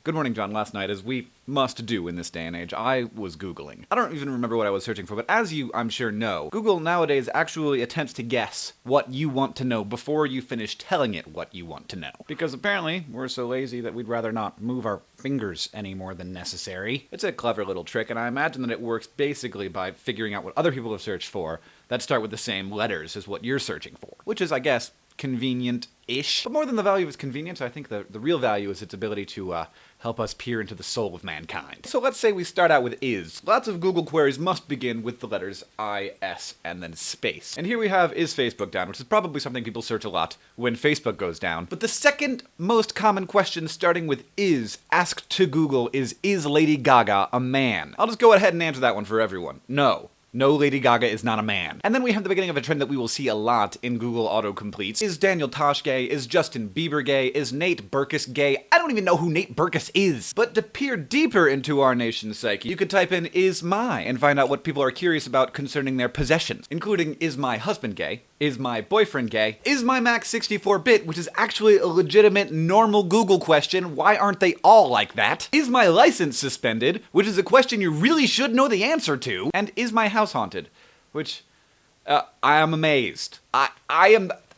Good morning, John. Last night, as we must do in this day and age, I was Googling. I don't even remember what I was searching for, but as you, I'm sure, know, Google nowadays actually attempts to guess what you want to know before you finish telling it what you want to know. Because apparently, we're so lazy that we'd rather not move our fingers any more than necessary. It's a clever little trick, and I imagine that it works basically by figuring out what other people have searched for that start with the same letters as what you're searching for. Which is, I guess, convenient-ish. But more than the value of its convenience, I think the real value is its ability to help us peer into the soul of mankind. So let's say we start out with is. Lots of Google queries must begin with the letters I, S, and then space. And here we have is Facebook down, which is probably something people search a lot when Facebook goes down. But the second most common question starting with is asked to Google is Lady Gaga a man? I'll just go ahead and answer that one for everyone. No. No, Lady Gaga is not a man. And then we have the beginning of a trend that we will see a lot in Google autocompletes. Is Daniel Tosh gay? Is Justin Bieber gay? Is Nate Berkus gay? I don't even know who Nate Berkus is. But to peer deeper into our nation's psyche, you could type in is my and find out what people are curious about concerning their possessions, including is my husband gay? Is my boyfriend gay? Is my Mac 64-bit, which is actually a legitimate, normal Google question. Why aren't they all like that? Is my license suspended, which is a question you really should know the answer to. And is my house haunted? Which, I am amazed. I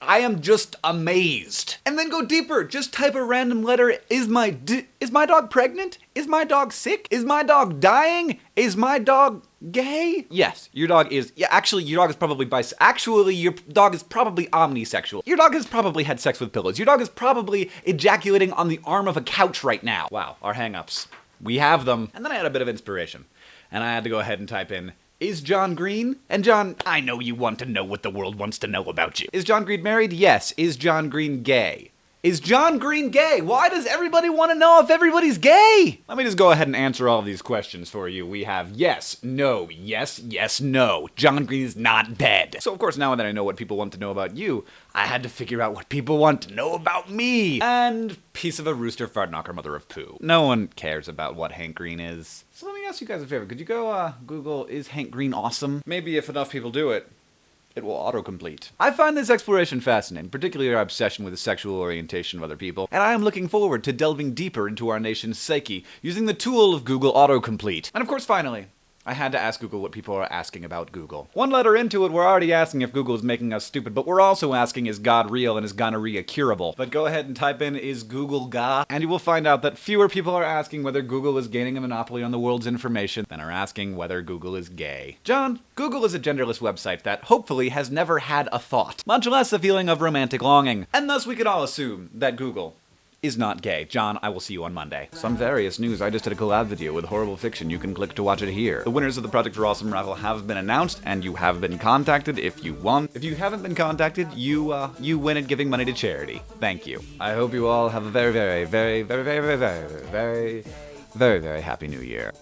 am just amazed. And then go deeper. Just type a random letter. Is my dog pregnant? Is my dog sick? Is my dog dying? Is my dog gay? Yes, your dog is. Yeah, actually, your dog is probably Actually, your dog is probably omnisexual. Your dog has probably had sex with pillows. Your dog is probably ejaculating on the arm of a couch right now. Wow, our hang-ups. We have them. And then I had a bit of inspiration. And I had to go ahead and type in, is John Green? And John, I know you want to know what the world wants to know about you. Is John Green married? Yes. Is John Green gay? Is John Green gay? Why does everybody want to know if everybody's gay? Let me just go ahead and answer all of these questions for you. We have yes, no, yes, yes, no. John Green is not dead. So of course, now that I know what people want to know about you, I had to figure out what people want to know about me. And piece of a rooster, fart knocker, mother of poo. No one cares about what Hank Green is. So let me ask you guys a favor. Could you go Google, is Hank Green awesome? Maybe if enough people do it, it will autocomplete. I find this exploration fascinating, particularly our obsession with the sexual orientation of other people, and I am looking forward to delving deeper into our nation's psyche using the tool of Google autocomplete. And of course, finally, I had to ask Google what people are asking about Google. One letter into it, we're already asking if Google is making us stupid, but we're also asking, is God real and is gonorrhea curable? But go ahead and type in, is Google ga? And you will find out that fewer people are asking whether Google is gaining a monopoly on the world's information than are asking whether Google is gay. John, Google is a genderless website that hopefully has never had a thought, much less a feeling of romantic longing. And thus we could all assume that Google is not gay. John, I will see you on Monday. Some various news. I just did a collab video with Horrible Fiction. You can click to watch it here. The winners of the Project for Awesome raffle have been announced, and you have been contacted if you want. If you haven't been contacted, you win at giving money to charity. Thank you. I hope you all have a very, very, very, very, very, very, very, very, very happy New Year.